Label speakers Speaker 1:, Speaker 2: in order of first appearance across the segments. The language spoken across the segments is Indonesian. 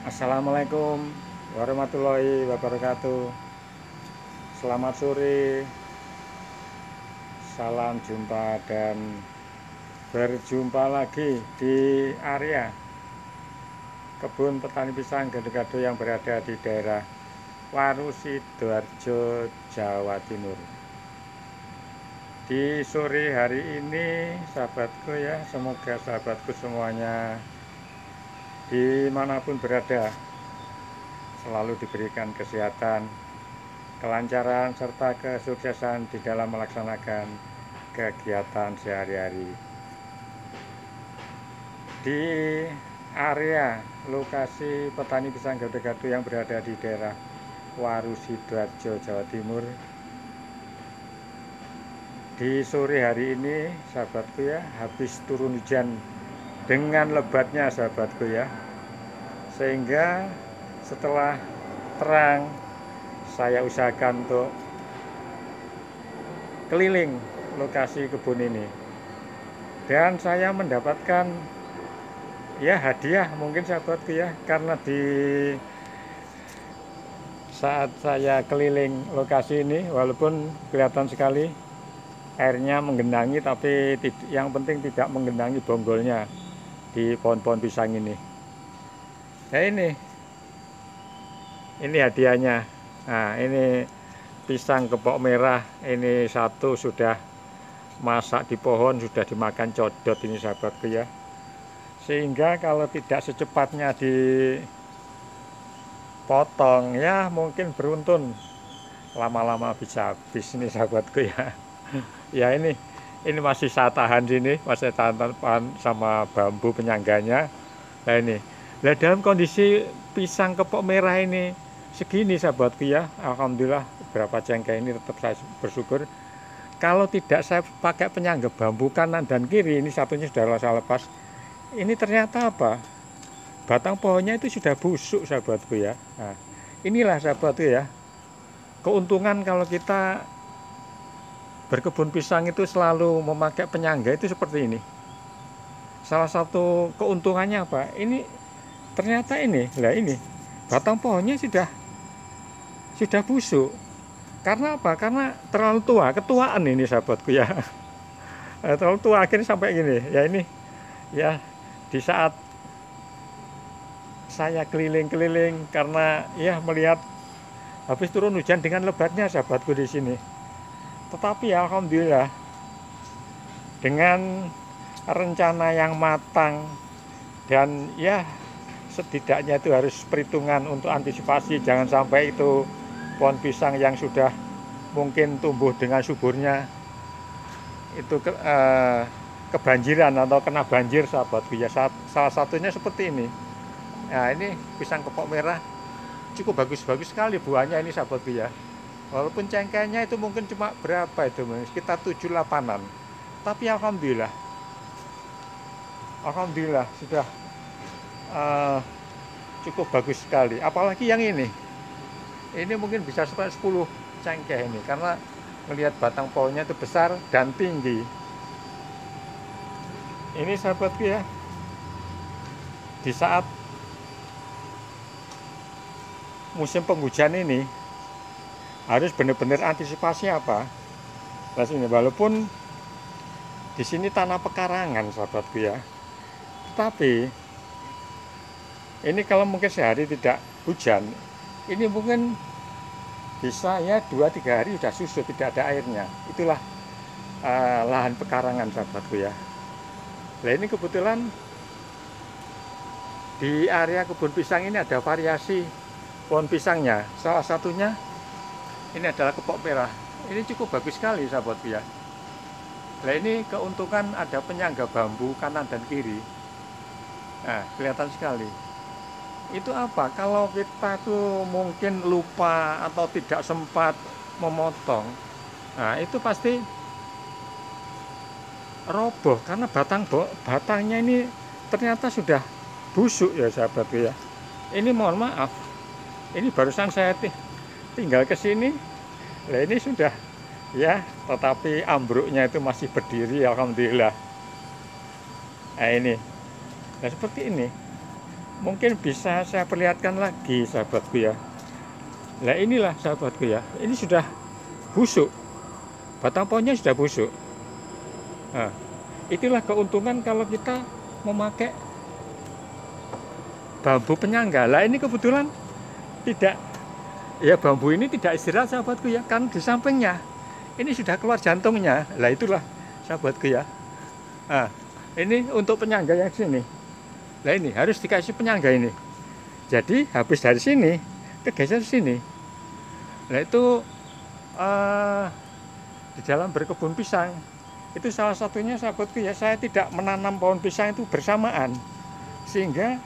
Speaker 1: Assalamualaikum warahmatullahi wabarakatuh. Selamat sore, salam jumpa dan berjumpa lagi di area kebun petani pisang gado-gado yang berada di daerah Waru Sidoarjo, Jawa Timur. Di sore hari ini, sahabatku ya, semoga sahabatku semuanya dimanapun berada selalu diberikan kesehatan, kelancaran, serta kesuksesan di dalam melaksanakan kegiatan sehari-hari. Di area lokasi petani pisang gado-gado yang berada di daerah Waru Sidoarjo, Jawa Timur, di sore hari ini sahabatku ya, habis turun hujan dengan lebatnya sahabatku ya, sehingga setelah terang saya usahakan untuk keliling lokasi kebun ini, dan saya mendapatkan ya hadiah mungkin sahabatku ya, karena di saat saya keliling lokasi ini walaupun kelihatan sekali airnya menggenangi, tapi yang penting tidak menggenangi bonggolnya di pohon-pohon pisang ini. Nah ini hadiahnya. Nah ini pisang kepok merah, ini satu sudah masak di pohon, sudah dimakan codot ini sahabatku ya, sehingga kalau tidak secepatnya dipotong ya mungkin beruntun, lama-lama bisa habis ini sahabatku ya. Ya ini masih saya tahan sini, masih tahan sama bambu penyangganya. Nah ini, nah dalam kondisi pisang kepok merah ini segini sahabatku ya, alhamdulillah berapa cengkeh ini tetap saya bersyukur. Kalau tidak saya pakai penyangga bambu kanan dan kiri, ini satunya sudah saya lepas, ini ternyata apa, batang pohonnya itu sudah busuk sahabatku ya. Nah inilah sahabatku ya, keuntungan kalau kita berkebun pisang itu selalu memakai penyangga itu seperti ini. Salah satu keuntungannya apa? Ini ternyata ini batang pohonnya sudah busuk. Karena apa? Karena terlalu tua, ketuaan ini sahabatku ya. Terlalu tua akhirnya sampai gini. Ya ini ya, di saat saya keliling-keliling karena ya melihat habis turun hujan dengan lebatnya sahabatku di sini. Tetapi alhamdulillah dengan rencana yang matang dan ya setidaknya itu harus perhitungan untuk antisipasi, jangan sampai itu pohon pisang yang sudah mungkin tumbuh dengan suburnya itu kebanjiran atau kena banjir sahabatku ya. Salah satunya seperti ini. Nah ini pisang kepok merah cukup bagus-bagus sekali buahnya ini sahabatku ya. Walaupun cengkehnya itu mungkin cuma berapa itu, sekitar 7-8an, tapi alhamdulillah sudah cukup bagus sekali. Apalagi yang ini mungkin bisa sampai 10 cengkeh ini, karena melihat batang pohonnya itu besar dan tinggi. Ini sahabatku ya, di saat musim penghujan ini harus benar-benar antisipasi apa. Nah sini walaupun di sini tanah pekarangan sahabatku ya, tapi ini kalau mungkin sehari tidak hujan, ini mungkin bisa ya 2-3 hari sudah susut, tidak ada airnya. Itulah lahan pekarangan sahabatku ya. Nah ini kebetulan di area kebun pisang ini ada variasi pohon pisangnya. Salah satunya ini adalah kepok merah. Ini cukup bagus sekali sahabatku ya. Nah ini keuntungan ada penyangga bambu kanan dan kiri. Nah kelihatan sekali. Itu apa? Kalau kita tuh mungkin lupa atau tidak sempat memotong, nah itu pasti roboh karena batangnya ini ternyata sudah busuk ya sahabatku ya. Ini mohon maaf, ini barusan saya tinggal ke sini, nah ini sudah ya, tetapi ambruknya itu masih berdiri alhamdulillah. Nah ini, nah seperti ini. mungkin bisa saya perlihatkan lagi sahabatku ya. Nah inilah sahabatku ya, ini sudah busuk, batang pohonnya sudah busuk. Nah, itulah keuntungan kalau kita memakai bambu penyangga. Lah ini kebetulan tidak, ya bambu ini tidak istirahat sahabatku ya, kan di sampingnya ini sudah keluar jantungnya. Lah itulah sahabatku ya. Nah, ini untuk penyangga yang sini. Lah ini harus dikasih penyangga ini. Jadi habis dari sini kegeser sini. Nah itu di dalam berkebun pisang itu salah satunya sahabatku ya, saya tidak menanam pohon pisang itu bersamaan, sehingga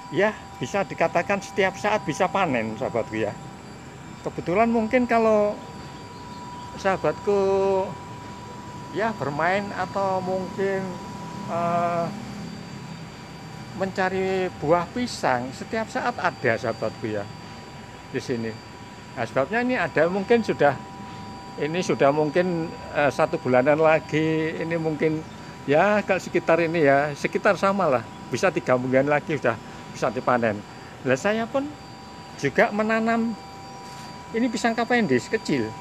Speaker 1: ya bisa dikatakan setiap saat bisa panen sahabatku ya. Kebetulan mungkin kalau sahabatku ya bermain atau mungkin mencari buah pisang setiap saat ada sahabatku ya di sini. Nah, sebabnya ini ada mungkin sudah mungkin 1 bulanan lagi, ini mungkin ya kalau sekitar ini ya sekitar sama lah, bisa 3 bulan lagi sudah bisa dipanen. Nah saya pun juga menanam ini pisang Cavendish kecil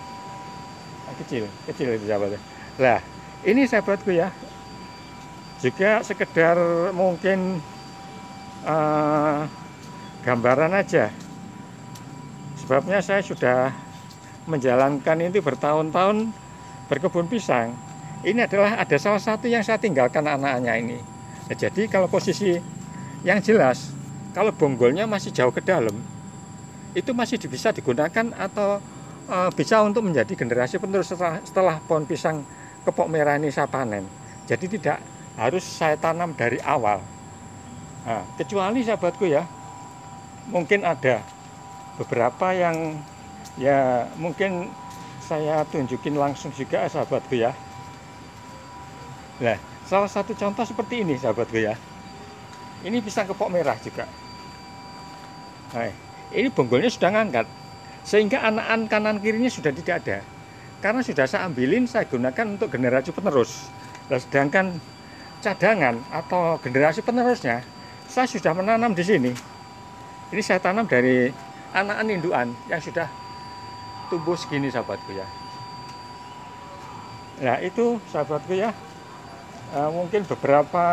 Speaker 1: itu sahabatnya. Nah ini sahabatku ya juga sekedar mungkin gambaran aja, sebabnya saya sudah menjalankan itu bertahun-tahun berkebun pisang. Ini adalah ada salah satu yang saya tinggalkan anak-anaknya ini. Nah, jadi kalau posisi yang jelas, kalau bonggolnya masih jauh ke dalam, itu masih bisa digunakan atau bisa untuk menjadi generasi penerus setelah pohon pisang kepok merah ini saya panen. Jadi tidak harus saya tanam dari awal. Nah, kecuali sahabatku ya, mungkin ada beberapa yang ya mungkin saya tunjukin langsung juga sahabatku ya. Nah, salah satu contoh seperti ini sahabatku ya. Ini pisang kepok merah juga. Nah, ini bonggolnya sudah ngangkat, sehingga anakan kanan kirinya sudah tidak ada. Karena sudah saya ambilin, saya gunakan untuk generasi penerus. Nah, sedangkan cadangan atau generasi penerusnya, saya sudah menanam di sini. Ini saya tanam dari anakan indukan yang sudah tumbuh segini sahabatku ya. Nah itu sahabatku ya, mungkin beberapa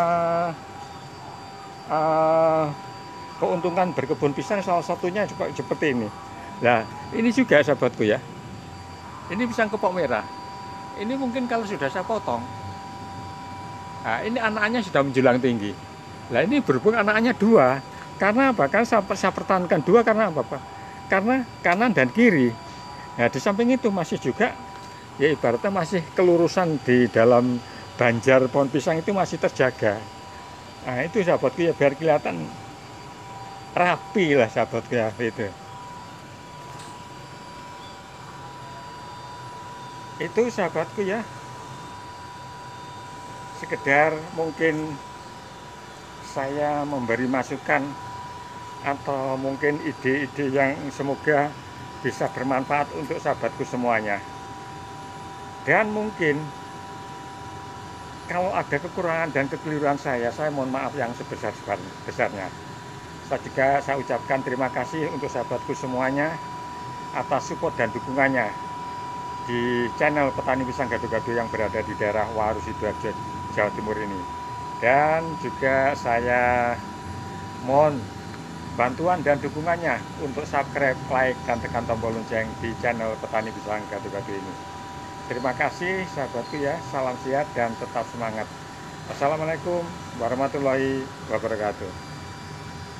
Speaker 1: keuntungan berkebun pisang, salah satunya juga seperti ini. Nah ini juga sahabatku ya, ini pisang kepok merah. Ini mungkin kalau sudah saya potong, nah ini anaknya sudah menjulang tinggi. Nah ini berhubung anaknya 2, karena apa? Kan saya pertahankan 2 karena apa? Karena kanan dan kiri. Nah di samping itu masih juga ya ibaratnya masih kelurusan di dalam banjar pohon pisang itu masih terjaga. Nah itu sahabatku ya, biar kelihatan rapi lah sahabatku ya itu. Itu sahabatku ya, sekedar mungkin saya memberi masukan atau mungkin ide-ide yang semoga bisa bermanfaat untuk sahabatku semuanya. Dan mungkin kalau ada kekurangan dan kekeliruan saya mohon maaf yang sebesar-besarnya. Saya ucapkan terima kasih untuk sahabatku semuanya atas support dan dukungannya di channel Petani Pisang Gado-Gado yang berada di daerah Waru Sidoarjo, Jawa Timur ini. Dan juga saya mohon bantuan dan dukungannya untuk subscribe, like, dan tekan tombol lonceng di channel Petani Pisang Gado-Gado ini. Terima kasih sahabatku ya, salam sehat dan tetap semangat. Assalamualaikum warahmatullahi wabarakatuh.